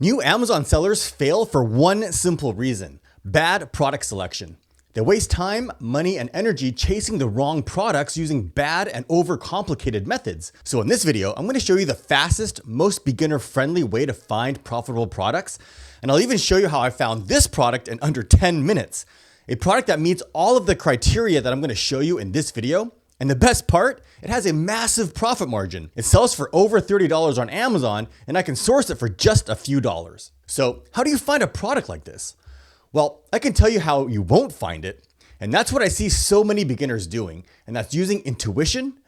New Amazon sellers fail for one simple reason: bad product selection. They waste time, money, and energy chasing the wrong products using bad and overcomplicated methods. So in this video, I'm going to show you the fastest, most beginner-friendly way to find profitable products. And I'll even show you how I found this product in under 10 minutes. A product that meets all of the criteria that I'm going to show you in this video. And the best part, it has a massive profit margin. It sells for over $30 on Amazon, and I can source it for just a few dollars. So how do you find a product like this? Well, I can tell you how you won't find it. And that's what I see so many beginners doing. And that's using intuition,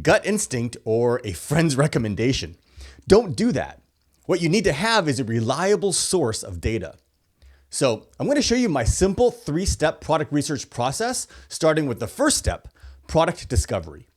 gut instinct, or a friend's recommendation. Don't do that. What you need to have is a reliable source of data. So I'm going to show you my simple 3-step product research process, starting with the first step: product discovery.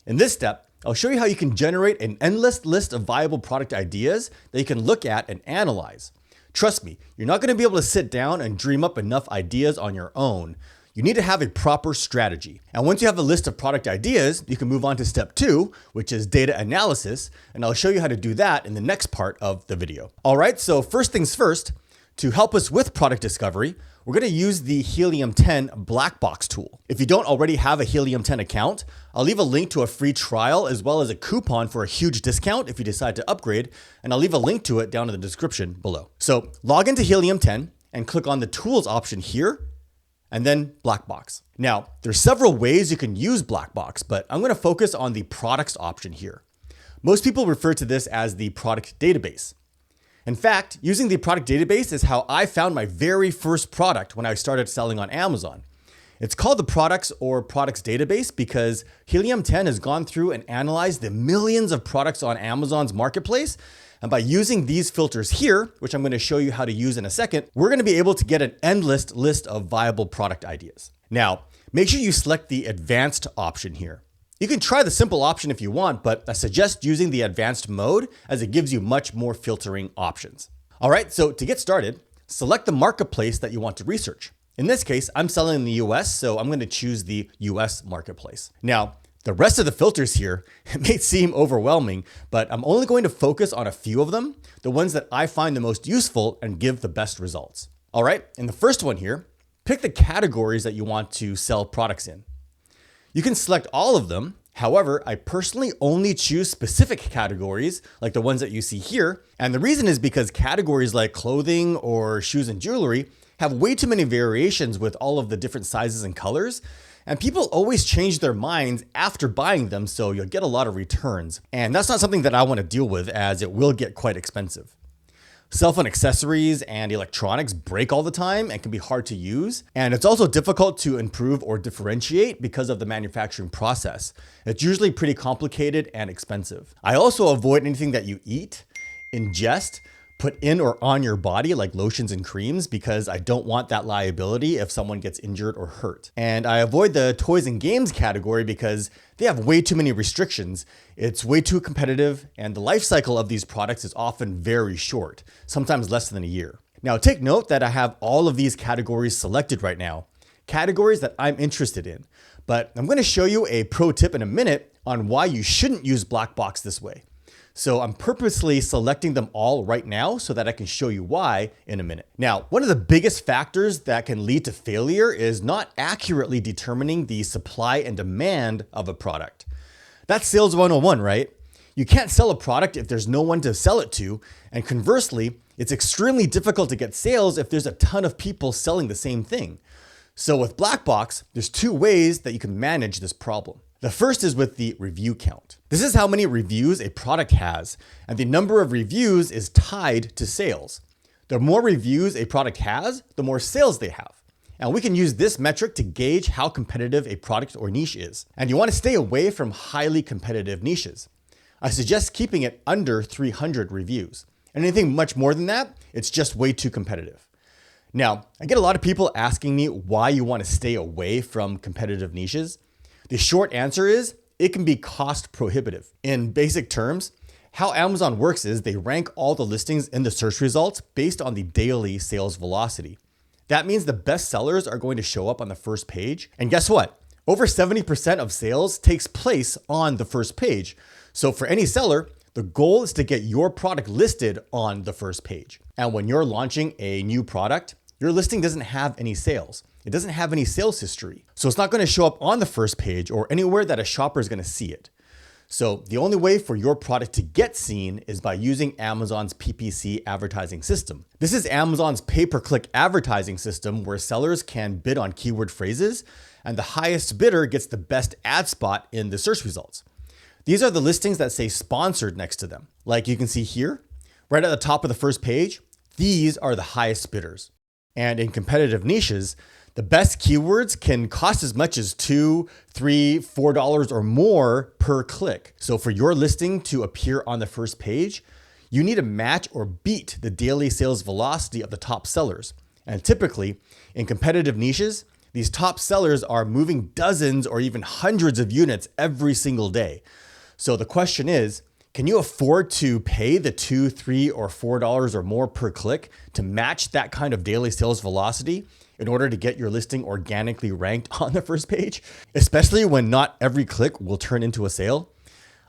In this step, I'll show you how you can generate an endless list of viable product ideas that you can look at and analyze. Trust me, you're not going to be able to sit down and dream up enough ideas on your own. You need to have a proper strategy. And once you have a list of product ideas, you can move on to step 2, which is data analysis. And I'll show you how to do that in the next part of the video. All right, so first things first, to help us with product discovery, we're going to use the Helium 10 black box tool. If you don't already have a Helium 10 account, I'll leave a link to a free trial as well as a coupon for a huge discount if you decide to upgrade, and I'll leave a link to it down in the description below. So log into Helium 10 and click on the tools option here, and then black box. Now, there's several ways you can use black box, but I'm going to focus on the products option here. Most people refer to this as the product database. In fact, using the product database is how I found my very first product when I started selling on Amazon. It's called the products or products database because Helium 10 has gone through and analyzed the millions of products on Amazon's marketplace. And by using these filters here, which I'm going to show you how to use in a second, we're going to be able to get an endless list of viable product ideas. Now, make sure you select the advanced option here. You can try the simple option if you want, but I suggest using the advanced mode as it gives you much more filtering options. All right, so to get started, select the marketplace that you want to research. In this case, I'm selling in the US, so I'm going to choose the US marketplace. Now, the rest of the filters here, it may seem overwhelming, but I'm only going to focus on a few of them, the ones that I find the most useful and give the best results. All right, in the first one here, pick the categories that you want to sell products in. You can select all of them. However, I personally only choose specific categories like the ones that you see here. And the reason is because categories like clothing or shoes and jewelry have way too many variations with all of the different sizes and colors. And people always change their minds after buying them, so you'll get a lot of returns. And that's not something that I want to deal with, as it will get quite expensive. Cell phone accessories and electronics break all the time and can be hard to use. And it's also difficult to improve or differentiate because of the manufacturing process. It's usually pretty complicated and expensive. I also avoid anything that you eat, ingest, put in or on your body like lotions and creams because I don't want that liability if someone gets injured or hurt. And I avoid the toys and games category because they have way too many restrictions. It's way too competitive, and the life cycle of these products is often very short, sometimes less than a year. Now take note that I have all of these categories selected right now, categories that I'm interested in. But I'm going to show you a pro tip in a minute on why you shouldn't use black box this way. So I'm purposely selecting them all right now so that I can show you why in a minute. Now, one of the biggest factors that can lead to failure is not accurately determining the supply and demand of a product. That's sales 101, right? You can't sell a product if there's no one to sell it to. And conversely, it's extremely difficult to get sales if there's a ton of people selling the same thing. So with black box, there's 2 ways that you can manage this problem. The first is with the review count. This is how many reviews a product has, and the number of reviews is tied to sales. The more reviews a product has, the more sales they have. And we can use this metric to gauge how competitive a product or niche is. And you want to stay away from highly competitive niches. I suggest keeping it under 300 reviews. And anything much more than that, it's just way too competitive. Now, I get a lot of people asking me why you want to stay away from competitive niches. The short answer is it can be cost prohibitive. In basic terms, how Amazon works is they rank all the listings in the search results based on the daily sales velocity. That means the best sellers are going to show up on the first page. And guess what? Over 70% of sales takes place on the first page. So for any seller, The goal is to get your product listed on the first page. And when you're launching a new product, your listing doesn't have any sales. It doesn't have any sales history. So it's not going to show up on the first page or anywhere that a shopper is going to see it. So the only way for your product to get seen is by using Amazon's PPC advertising system. This is Amazon's pay-per-click advertising system where sellers can bid on keyword phrases, and the highest bidder gets the best ad spot in the search results. These are the listings that say sponsored next to them. Like you can see here, right at the top of the first page, these are the highest bidders. And in competitive niches, the best keywords can cost as much as $2, $3, $4 or more per click. So for your listing to appear on the first page, you need to match or beat the daily sales velocity of the top sellers. And typically, in competitive niches, these top sellers are moving dozens or even hundreds of units every single day. So the question is, can you afford to pay the $2, $3, or $4 or more per click to match that kind of daily sales velocity in order to get your listing organically ranked on the first page, especially when not every click will turn into a sale?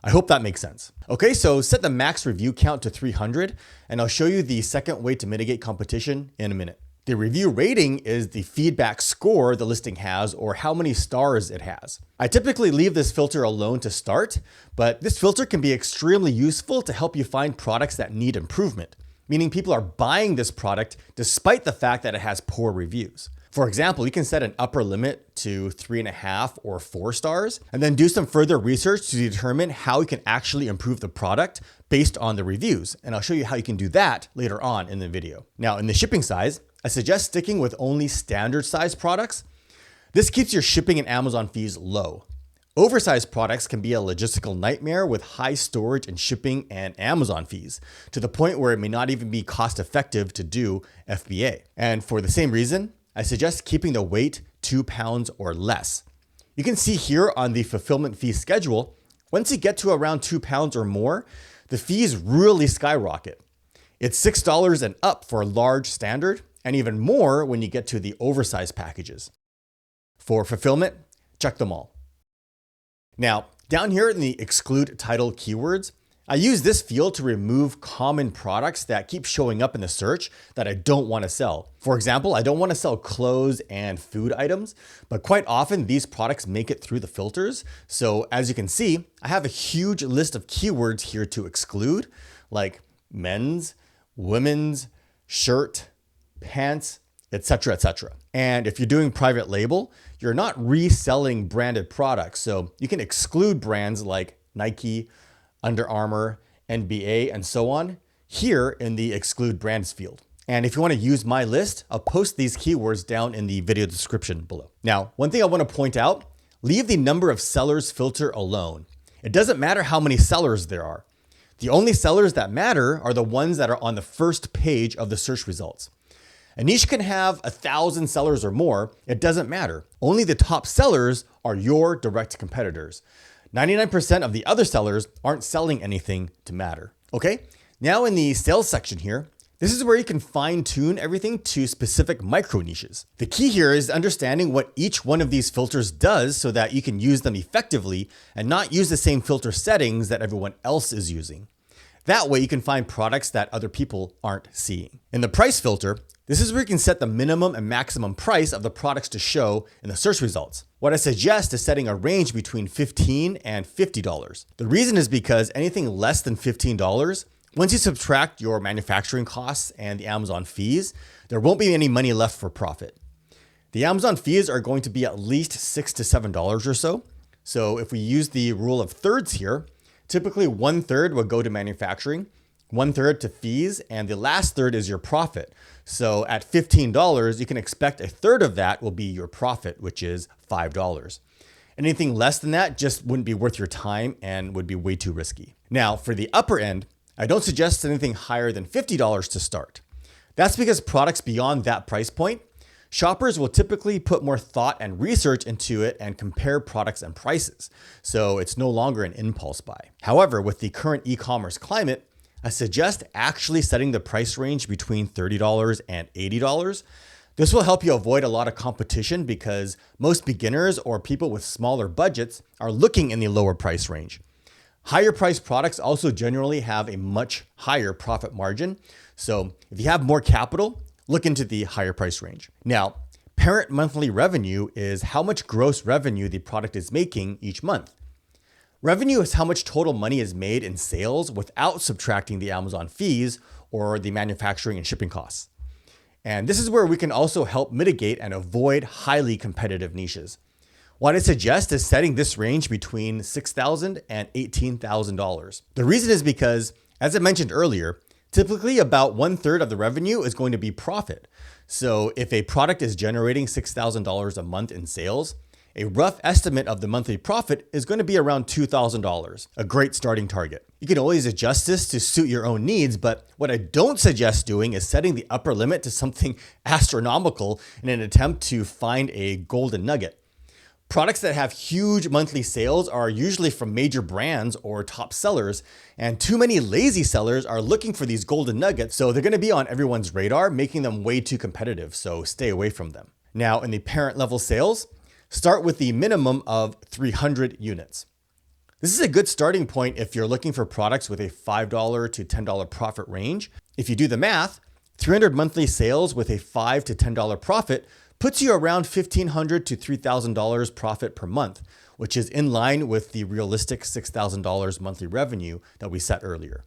I hope that makes sense. Okay, so set the max review count to 300, and I'll show you the second way to mitigate competition in a minute. The review rating is the feedback score the listing has or how many stars it has. I typically leave this filter alone to start, but this filter can be extremely useful to help you find products that need improvement, meaning people are buying this product despite the fact that it has poor reviews. For example, you can set an upper limit to 3.5 or 4 stars, and then do some further research to determine how you can actually improve the product based on the reviews. And I'll show you how you can do that later on in the video. Now, in the shipping size, I suggest sticking with only standard size products. This keeps your shipping and Amazon fees low. Oversized products can be a logistical nightmare with high storage and shipping and Amazon fees, to the point where it may not even be cost effective to do FBA. And for the same reason, I suggest keeping the weight 2 pounds or less. You can see here on the fulfillment fee schedule, once you get to around 2 pounds or more, the fees really skyrocket. It's $6 and up for large standard, and even more when you get to the oversized packages. For fulfillment, check them all. Now, down here in the exclude title keywords, I use this field to remove common products that keep showing up in the search that I don't want to sell. For example, I don't want to sell clothes and food items, but quite often these products make it through the filters. So as you can see, I have a huge list of keywords here to exclude, like men's, women's, shirt, pants, etc., etc. And if you're doing private label, you're not reselling branded products. So you can exclude brands like Nike, Under Armour, NBA, and so on here in the exclude brands field. And if you want to use my list, I'll post these keywords down in the video description below. Now, one thing I want to point out, leave the number of sellers filter alone. It doesn't matter how many sellers there are. The only sellers that matter are the ones that are on the first page of the search results. A niche can have 1,000 sellers or more. It doesn't matter. Only the top sellers are your direct competitors. 99% of the other sellers aren't selling anything to matter. Okay, now in the sales section here, this is where you can fine tune everything to specific micro niches. The key here is understanding what each one of these filters does so that you can use them effectively and not use the same filter settings that everyone else is using. That way you can find products that other people aren't seeing. In the price filter, this is where you can set the minimum and maximum price of the products to show in the search results. What I suggest is setting a range between $15 and $50. The reason is because anything less than $15, once you subtract your manufacturing costs and the Amazon fees, there won't be any money left for profit. The Amazon fees are going to be at least $6 to $7 or so. So if we use the rule of thirds here, typically 1/3 would go to manufacturing, 1/3 to fees, and the last third is your profit. So at $15, you can expect 1/3 of that will be your profit, which is $5. Anything less than that just wouldn't be worth your time and would be way too risky. Now, for the upper end, I don't suggest anything higher than $50 to start. That's because products beyond that price point, shoppers will typically put more thought and research into it and compare products and prices. So it's no longer an impulse buy. However, with the current e-commerce climate, I suggest actually setting the price range between $30 and $80. This will help you avoid a lot of competition because most beginners or people with smaller budgets are looking in the lower price range. Higher priced products also generally have a much higher profit margin. So if you have more capital, look into the higher price range. Now, parent monthly revenue is how much gross revenue the product is making each month. Revenue is how much total money is made in sales without subtracting the Amazon fees or the manufacturing and shipping costs. And this is where we can also help mitigate and avoid highly competitive niches. What I suggest is setting this range between $6,000 and $18,000. The reason is because, as I mentioned earlier, typically about 1/3 of the revenue is going to be profit. So if a product is generating $6,000 a month in sales, a rough estimate of the monthly profit is going to be around $2,000, a great starting target. You can always adjust this to suit your own needs, but what I don't suggest doing is setting the upper limit to something astronomical in an attempt to find a golden nugget. Products that have huge monthly sales are usually from major brands or top sellers, and too many lazy sellers are looking for these golden nuggets, so they're going to be on everyone's radar, making them way too competitive, so stay away from them. Now, in the parent level sales, start with the minimum of 300 units. This is a good starting point if you're looking for products with a $5 to $10 profit range. If you do the math, 300 monthly sales with a $5 to $10 profit puts you around $1,500 to $3,000 profit per month, which is in line with the realistic $6,000 monthly revenue that we set earlier.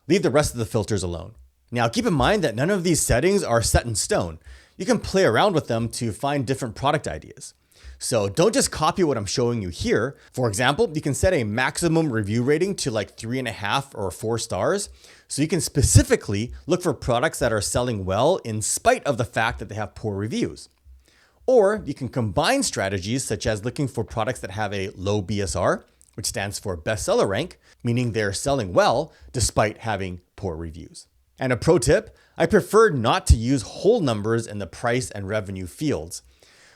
Leave the rest of the filters alone. Now, keep in mind that none of these settings are set in stone. You can play around with them to find different product ideas. So don't just copy what I'm showing you here. For example, you can set a maximum review rating to like 3.5 or 4 stars. So you can specifically look for products that are selling well in spite of the fact that they have poor reviews. Or you can combine strategies such as looking for products that have a low BSR, which stands for bestseller rank, meaning they're selling well despite having poor reviews. And a pro tip, I prefer not to use whole numbers in the price and revenue fields.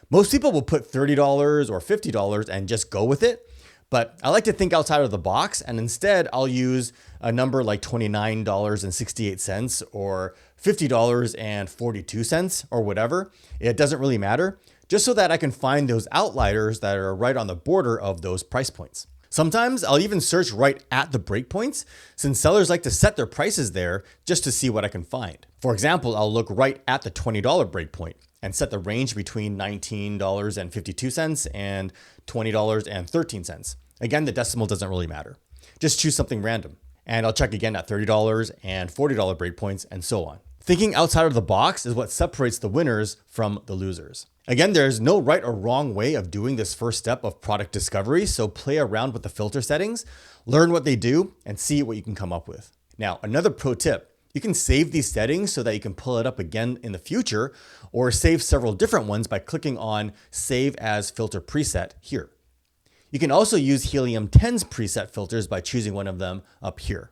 Most people will put $30 or $50 and just go with it, but I like to think outside of the box, and instead I'll use a number like $29.68 or $50.42 or whatever. It doesn't really matter, just so that I can find those outliers that are right on the border of those price points. Sometimes I'll even search right at the breakpoints, since sellers like to set their prices there just to see what I can find. For example, I'll look right at the $20 breakpoint and set the range between $19.52 and $20.13. Again, the decimal doesn't really matter. Just choose something random. And I'll check again at $30 and $40 breakpoints and so on. Thinking outside of the box is what separates the winners from the losers. Again, there's no right or wrong way of doing this first step of product discovery, so play around with the filter settings, learn what they do, and see what you can come up with. Now, another pro tip. You can save these settings so that you can pull it up again in the future, or save several different ones by clicking on Save as Filter Preset here. You can also use Helium 10's preset filters by choosing one of them up here.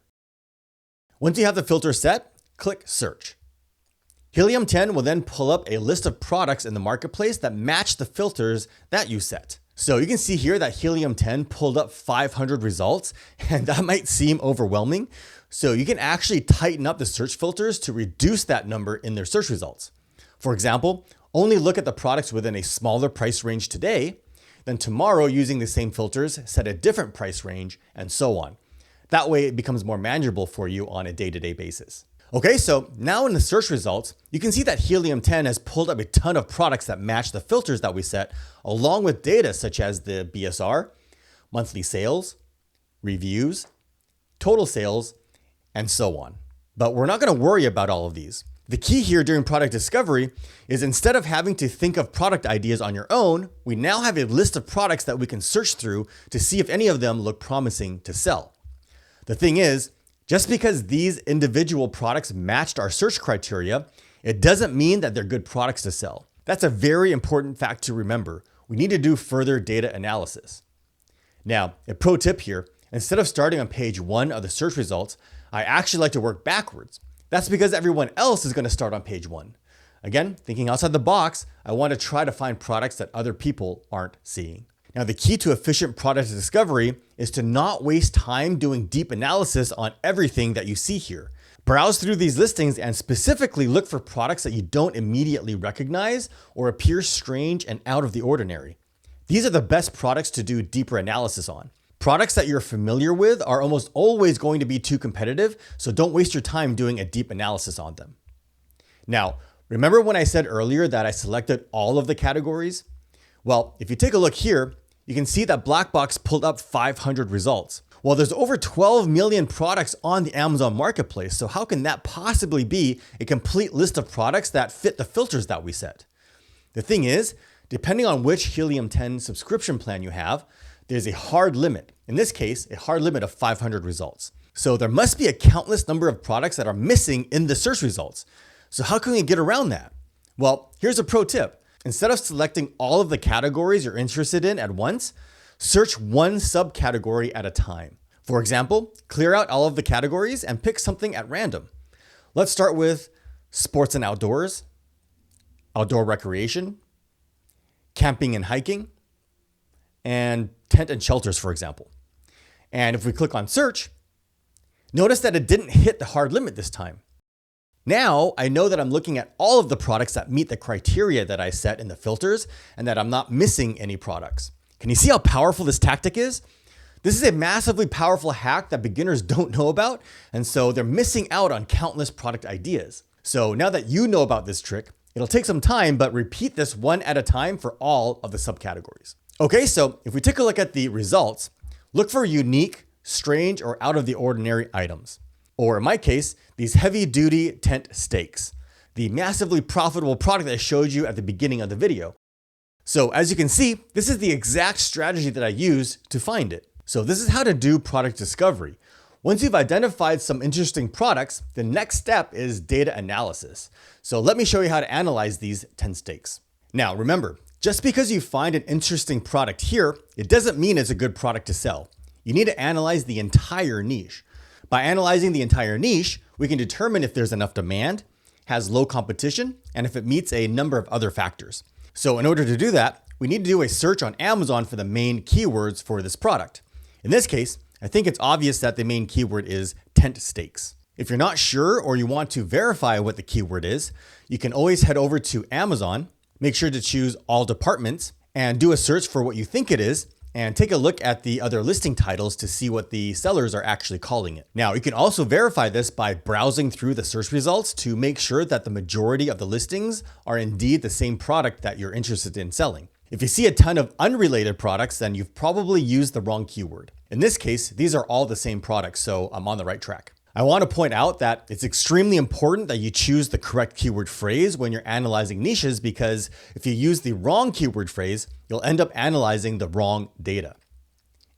Once you have the filter set, click Search. Helium 10 will then pull up a list of products in the marketplace that match the filters that you set. So you can see here that Helium 10 pulled up 500 results, and that might seem overwhelming. So you can actually tighten up the search filters to reduce that number in their search results. For example, only look at the products within a smaller price range today, then tomorrow using the same filters, set a different price range, and so on. That way it becomes more manageable for you on a day-to-day basis. Okay, so now in the search results, you can see that Helium 10 has pulled up a ton of products that match the filters that we set, along with data such as the BSR, monthly sales, reviews, total sales, and so on. But we're not going to worry about all of these. The key here during product discovery is instead of having to think of product ideas on your own, we now have a list of products that we can search through to see if any of them look promising to sell. The thing is, just because these individual products matched our search criteria, it doesn't mean that they're good products to sell. That's a very important fact to remember. We need to do further data analysis. Now, a pro tip here, instead of starting on page 1 of the search results, I actually like to work backwards. That's because everyone else is going to start on page 1. Again, thinking outside the box, I want to try to find products that other people aren't seeing. Now, the key to efficient product discovery is to not waste time doing deep analysis on everything that you see here. Browse through these listings and specifically look for products that you don't immediately recognize or appear strange and out of the ordinary. These are the best products to do deeper analysis on. Products that you're familiar with are almost always going to be too competitive, so don't waste your time doing a deep analysis on them. Now, remember when I said earlier that I selected all of the categories? Well, if you take a look here, you can see that Blackbox pulled up 500 results. Well, there's over 12 million products on the Amazon Marketplace, so how can that possibly be a complete list of products that fit the filters that we set? The thing is, depending on which Helium 10 subscription plan you have, there's a hard limit. In this case, a hard limit of 500 results. So there must be a countless number of products that are missing in the search results. So how can we get around that? Well, here's a pro tip. Instead of selecting all of the categories you're interested in at once, search one subcategory at a time. For example, clear out all of the categories and pick something at random. Let's start with sports and outdoors, outdoor recreation, camping and hiking, and tent and shelters, for example. And if we click on search, notice that it didn't hit the hard limit this time. Now I know that I'm looking at all of the products that meet the criteria that I set in the filters and that I'm not missing any products. Can you see how powerful this tactic is? This is a massively powerful hack that beginners don't know about, and so they're missing out on countless product ideas. So now that you know about this trick, it'll take some time, but repeat this one at a time for all of the subcategories. Okay, so if we take a look at the results, look for unique, strange, or out of the ordinary items. Or in my case, these heavy-duty tent stakes, the massively profitable product that I showed you at the beginning of the video. So as you can see, this is the exact strategy that I used to find it. So this is how to do product discovery. Once you've identified some interesting products, the next step is data analysis. So let me show you how to analyze these tent stakes. Now remember, just because you find an interesting product here, it doesn't mean it's a good product to sell. You need to analyze the entire niche. By analyzing the entire niche, we can determine if there's enough demand, has low competition, and if it meets a number of other factors. So in order to do that, we need to do a search on Amazon for the main keywords for this product. In this case, I think it's obvious that the main keyword is tent stakes. If you're not sure or you want to verify what the keyword is, you can always head over to Amazon, make sure to choose all departments, and do a search for what you think it is, and take a look at the other listing titles to see what the sellers are actually calling it. Now, you can also verify this by browsing through the search results to make sure that the majority of the listings are indeed the same product that you're interested in selling. If you see a ton of unrelated products, then you've probably used the wrong keyword. In this case, these are all the same products, so I'm on the right track. I want to point out that it's extremely important that you choose the correct keyword phrase when you're analyzing niches, because if you use the wrong keyword phrase, you'll end up analyzing the wrong data.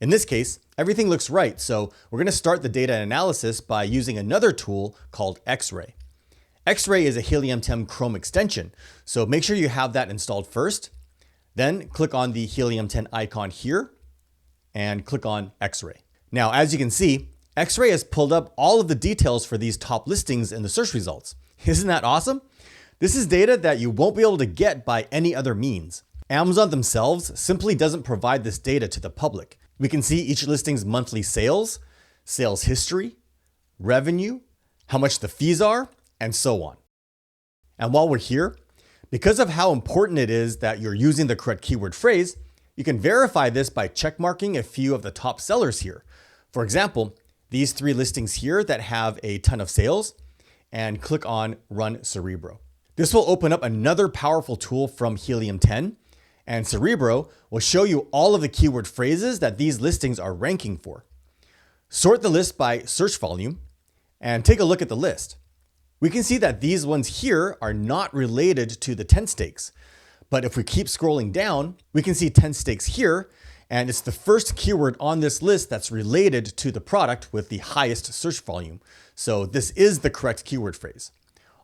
In this case, everything looks right, so we're going to start the data analysis by using another tool called X-Ray. X-Ray is a Helium 10 Chrome extension, so make sure you have that installed first. Then click on the Helium 10 icon here and click on X-Ray. Now, as you can see, X-Ray has pulled up all of the details for these top listings in the search results. Isn't that awesome? This is data that you won't be able to get by any other means. Amazon themselves simply doesn't provide this data to the public. We can see each listing's monthly sales, sales history, revenue, how much the fees are, and so on. And while we're here, because of how important it is that you're using the correct keyword phrase, you can verify this by checkmarking a few of the top sellers here. For example, these 3 listings here that have a ton of sales, and click on Run Cerebro. This will open up another powerful tool from Helium 10, and Cerebro will show you all of the keyword phrases that these listings are ranking for. Sort the list by search volume and take a look at the list. We can see that these ones here are not related to the tent stakes, but if we keep scrolling down, we can see tent stakes here, and it's the first keyword on this list that's related to the product with the highest search volume. So this is the correct keyword phrase.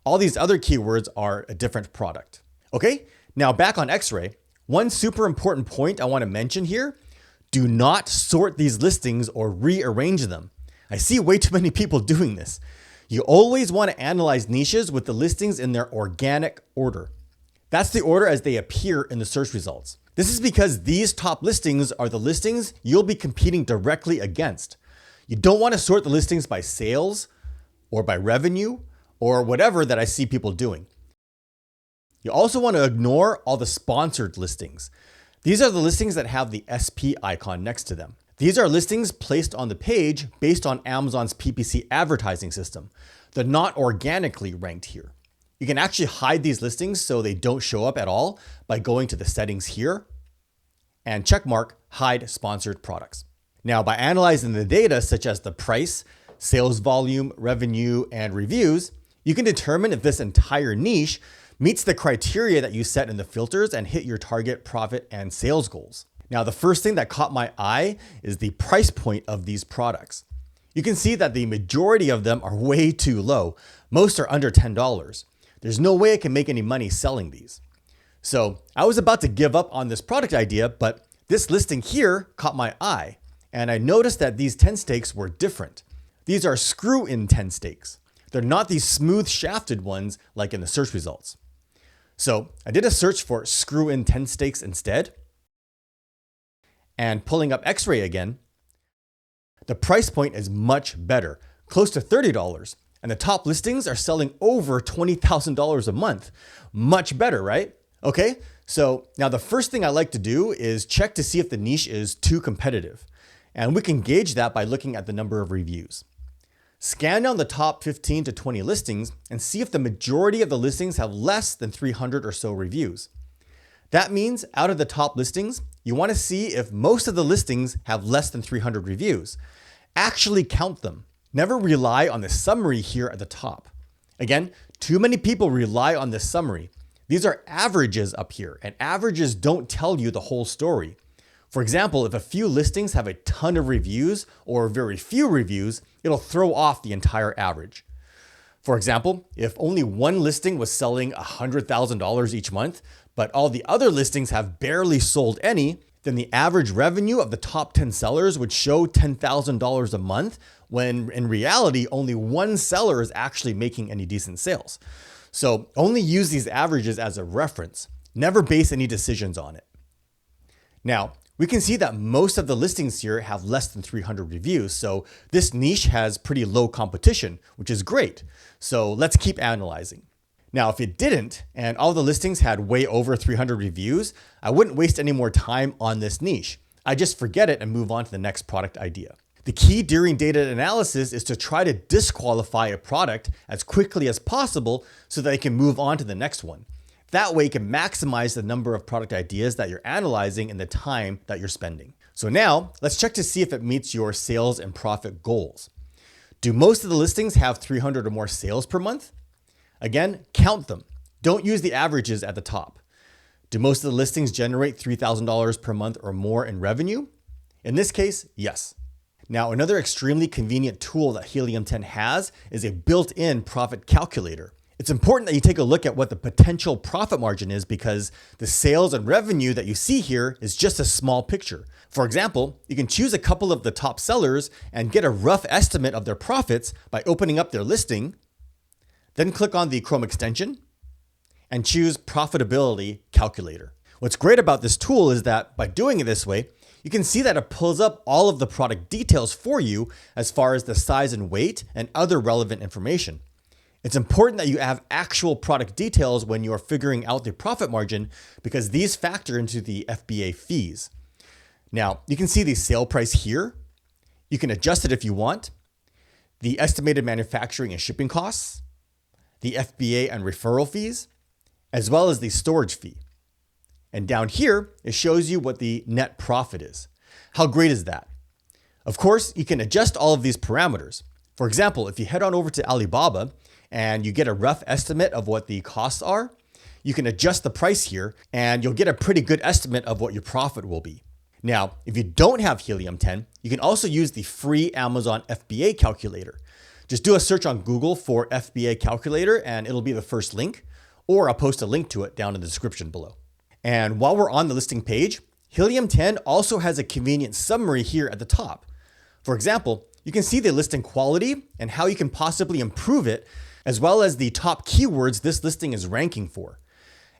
All these other keywords are a different product. Okay, now back on X-Ray, one super important point I want to mention here: do not sort these listings or rearrange them. I see way too many people doing this. You always want to analyze niches with the listings in their organic order. That's the order as they appear in the search results. This is because these top listings are the listings you'll be competing directly against. You don't want to sort the listings by sales or by revenue or whatever that I see people doing. You also want to ignore all the sponsored listings. These are the listings that have the SP icon next to them. These are listings placed on the page based on Amazon's PPC advertising system. They're not organically ranked here. You can actually hide these listings so they don't show up at all by going to the settings here and checkmark hide sponsored products. Now, by analyzing the data such as the price, sales volume, revenue, and reviews, you can determine if this entire niche meets the criteria that you set in the filters and hit your target profit and sales goals. Now, the first thing that caught my eye is the price point of these products. You can see that the majority of them are way too low. Most are under $10. There's no way I can make any money selling these. So I was about to give up on this product idea, but this listing here caught my eye, and I noticed that these 10 stakes were different. These are screw-in 10 stakes. They're not these smooth shafted ones like in the search results. So I did a search for screw-in 10 stakes instead, and pulling up X-ray again, the price point is much better, close to $30, and the top listings are selling over $20,000 a month. Much better, right? Okay, so now the first thing I like to do is check to see if the niche is too competitive. And we can gauge that by looking at the number of reviews. Scan down the top 15 to 20 listings and see if the majority of the listings have less than 300 or so reviews. That means out of the top listings, you want to see if most of the listings have less than 300 reviews. Actually count them. Never rely on the summary here at the top. Again, too many people rely on this summary. These are averages up here, and averages don't tell you the whole story. For example, if a few listings have a ton of reviews or very few reviews, it'll throw off the entire average. For example, if only one listing was selling $100,000 each month, but all the other listings have barely sold any, then the average revenue of the top 10 sellers would show $10,000 a month, when in reality, only one seller is actually making any decent sales. So only use these averages as a reference. Never base any decisions on it. Now, we can see that most of the listings here have less than 300 reviews, so this niche has pretty low competition, which is great. So let's keep analyzing. Now, if it didn't, and all the listings had way over 300 reviews, I wouldn't waste any more time on this niche. I just forget it and move on to the next product idea. The key during data analysis is to try to disqualify a product as quickly as possible so that you can move on to the next one. That way you can maximize the number of product ideas that you're analyzing and the time that you're spending. So now let's check to see if it meets your sales and profit goals. Do most of the listings have 300 or more sales per month? Again, count them. Don't use the averages at the top. Do most of the listings generate $3,000 per month or more in revenue? In this case, yes. Now, another extremely convenient tool that Helium 10 has is a built-in profit calculator. It's important that you take a look at what the potential profit margin is because the sales and revenue that you see here is just a small picture. For example, you can choose a couple of the top sellers and get a rough estimate of their profits by opening up their listing, then click on the Chrome extension and choose Profitability Calculator. What's great about this tool is that by doing it this way, you can see that it pulls up all of the product details for you as far as the size and weight and other relevant information. It's important that you have actual product details when you're figuring out the profit margin because these factor into the FBA fees. Now, you can see the sale price here. You can adjust it if you want. The estimated manufacturing and shipping costs, the FBA and referral fees, as well as the storage fee. And down here, it shows you what the net profit is. How great is that? Of course, you can adjust all of these parameters. For example, if you head on over to Alibaba and you get a rough estimate of what the costs are, you can adjust the price here and you'll get a pretty good estimate of what your profit will be. Now, if you don't have Helium 10, you can also use the free Amazon FBA calculator. Just do a search on Google for FBA calculator and it'll be the first link, or I'll post a link to it down in the description below. And while we're on the listing page, Helium 10 also has a convenient summary here at the top. For example, you can see the listing quality and how you can possibly improve it, as well as the top keywords this listing is ranking for.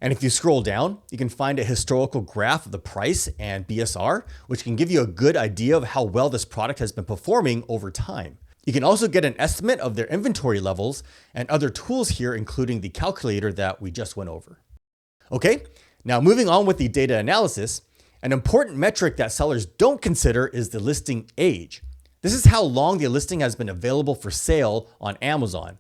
And if you scroll down, you can find a historical graph of the price and BSR, which can give you a good idea of how well this product has been performing over time. You can also get an estimate of their inventory levels and other tools here, including the calculator that we just went over. Okay, now moving on with the data analysis, An important metric that sellers don't consider is the listing age. This is how long the listing has been available for sale on Amazon.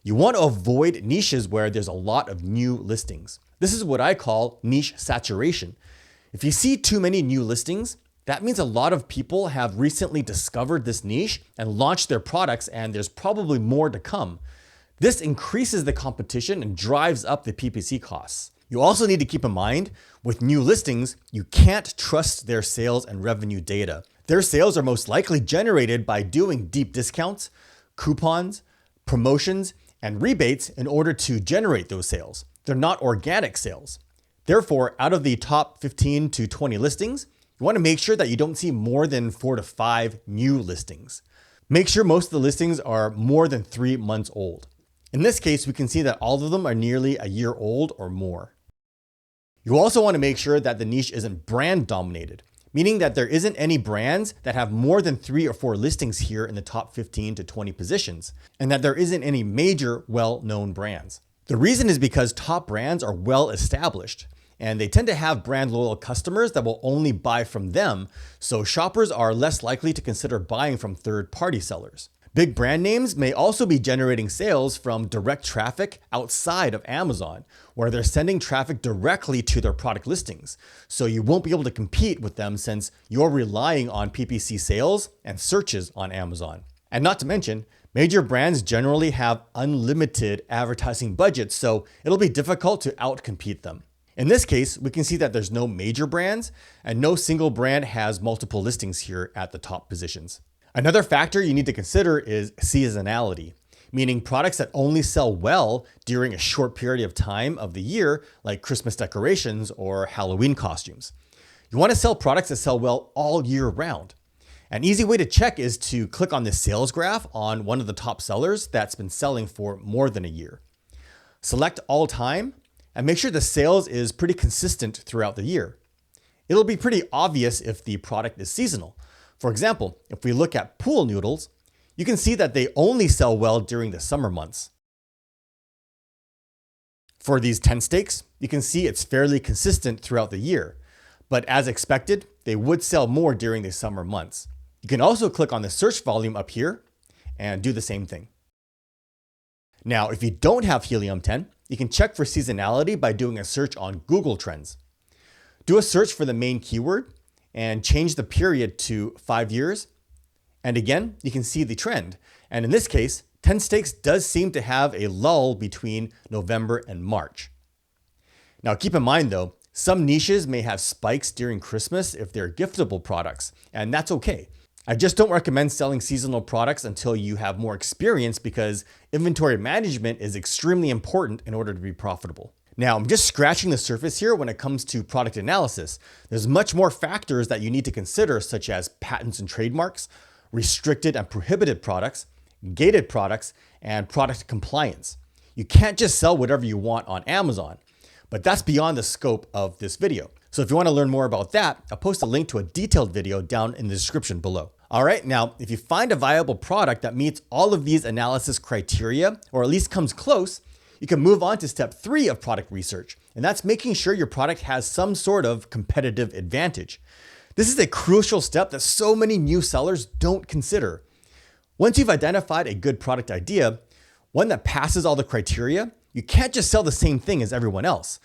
You want to avoid niches where there's a lot of new listings. This is what I call niche saturation. If you see too many new listings, that means a lot of people have recently discovered this niche and launched their products, and there's probably more to come. This increases the competition and drives up the PPC costs. You also need to keep in mind, with new listings, you can't trust their sales and revenue data. Their sales are most likely generated by doing deep discounts, coupons, promotions, and rebates in order to generate those sales. They're not organic sales. Therefore, out of the top 15 to 20 listings, you want to make sure that you don't see more than 4 to 5 new listings. Make sure most of the listings are more than 3 months old. In this case, we can see that all of them are nearly a year old or more. You also want to make sure that the niche isn't brand dominated, meaning that there isn't any brands that have more than 3 or 4 listings here in the top 15 to 20 positions, and that there isn't any major well-known brands. The reason is because top brands are well established, and they tend to have brand loyal customers that will only buy from them, so shoppers are less likely to consider buying from third-party sellers. Big brand names may also be generating sales from direct traffic outside of Amazon, where they're sending traffic directly to their product listings. So you won't be able to compete with them since you're relying on PPC sales and searches on Amazon. And not to mention, major brands generally have unlimited advertising budgets, so it'll be difficult to outcompete them. In this case, we can see that there's no major brands and no single brand has multiple listings here at the top positions. Another factor you need to consider is seasonality, meaning products that only sell well during a short period of time of the year, like Christmas decorations or Halloween costumes. You want to sell products that sell well all year round. An easy way to check is to click on the sales graph on one of the top sellers that's been selling for more than a year. Select all time and make sure the sales is pretty consistent throughout the year. It'll be pretty obvious if the product is seasonal. For example, if we look at pool noodles, you can see that they only sell well during the summer months. For these tent stakes, you can see it's fairly consistent throughout the year, but as expected, they would sell more during the summer months. You can also click on the search volume up here and do the same thing. Now, if you don't have Helium 10, you can check for seasonality by doing a search on Google Trends. Do a search for the main keyword and change the period to 5 years. And again, you can see the trend. And in this case, tent stakes does seem to have a lull between November and March. Now keep in mind though, some niches may have spikes during Christmas if they're giftable products, and that's okay. I just don't recommend selling seasonal products until you have more experience because inventory management is extremely important in order to be profitable. Now, I'm just scratching the surface here when it comes to product analysis. There's much more factors that you need to consider, such as patents and trademarks, restricted and prohibited products, gated products, and product compliance. You can't just sell whatever you want on Amazon, but that's beyond the scope of this video. So if you want to learn more about that, I'll post a link to a detailed video down in the description below. All right, now, if you find a viable product that meets all of these analysis criteria, or at least comes close, you can move on to step 3 of product research, and that's making sure your product has some sort of competitive advantage. This is a crucial step that so many new sellers don't consider. Once you've identified a good product idea, one that passes all the criteria, you can't just sell the same thing as everyone else.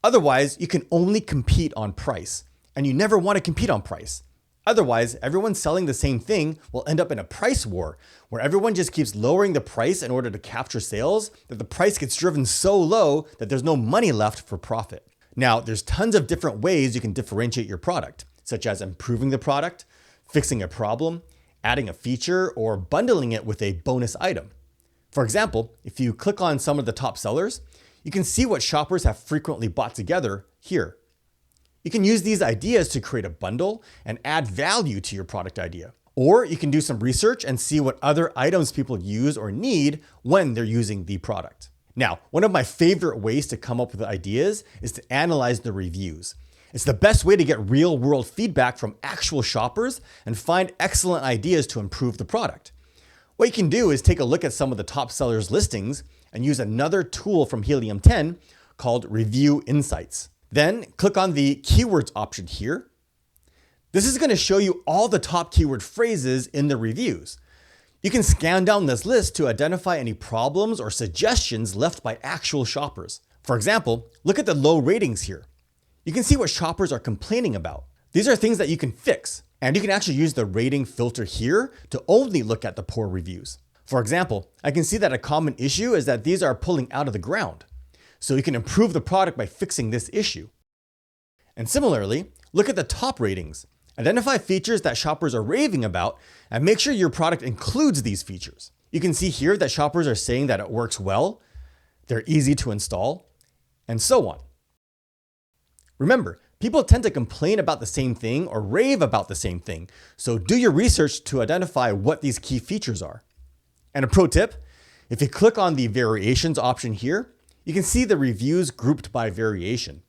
Otherwise, you can only compete on price, and you never want to compete on price. Otherwise, everyone selling the same thing will end up in a price war where everyone just keeps lowering the price in order to capture sales, that the price gets driven so low that there's no money left for profit. Now, there's tons of different ways you can differentiate your product, such as improving the product, fixing a problem, adding a feature, or bundling it with a bonus item. For example, if you click on some of the top sellers, you can see what shoppers have frequently bought together here. You can use these ideas to create a bundle and add value to your product idea. Or you can do some research and see what other items people use or need when they're using the product. Now, one of my favorite ways to come up with ideas is to analyze the reviews. It's the best way to get real world feedback from actual shoppers and find excellent ideas to improve the product. What you can do is take a look at some of the top sellers' listings and use another tool from Helium 10 called Review Insights. Then click on the keywords option here This is going to show you all the top keyword phrases in the reviews. You can scan down this list to identify any problems or suggestions left by actual shoppers. For example, look at the low ratings here. You can see what shoppers are complaining about. These are things that you can fix, and you can actually use the rating filter here to only look at the poor reviews. For example, I can see that a common issue is that these are pulling out of the ground. So you can improve the product by fixing this issue. And similarly, look at the top ratings. Identify features that shoppers are raving about and make sure your product includes these features. You can see here that shoppers are saying that it works well, they're easy to install, and so on. Remember, people tend to complain about the same thing or rave about the same thing, so do your research to identify what these key features are. And a pro tip, if you click on the variations option here, you can see the reviews grouped by variation.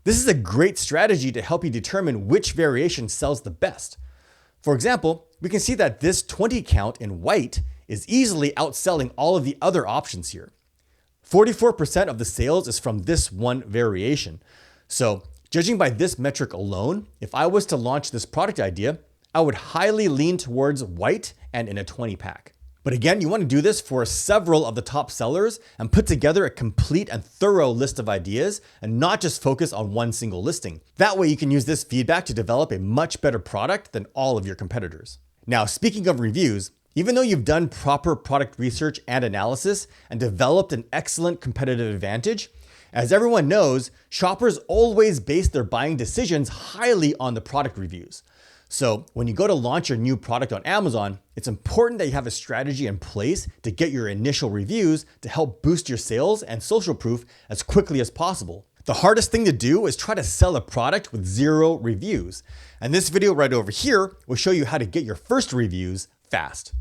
This is a great strategy to help you determine which variation sells the best. For example, we can see that this 20 count in white is easily outselling all of the other options here. 44% of the sales is from this one variation. So, judging by this metric alone, if I was to launch this product idea, I would highly lean towards white and in a 20 pack. But again, you want to do this for several of the top sellers and put together a complete and thorough list of ideas and not just focus on one single listing. That way you can use this feedback to develop a much better product than all of your competitors. Now, speaking of reviews, even though you've done proper product research and analysis and developed an excellent competitive advantage, as everyone knows, shoppers always base their buying decisions highly on the product reviews. So when you go to launch your new product on Amazon, it's important that you have a strategy in place to get your initial reviews to help boost your sales and social proof as quickly as possible. The hardest thing to do is try to sell a product with 0 reviews. And this video right over here will show you how to get your first reviews fast.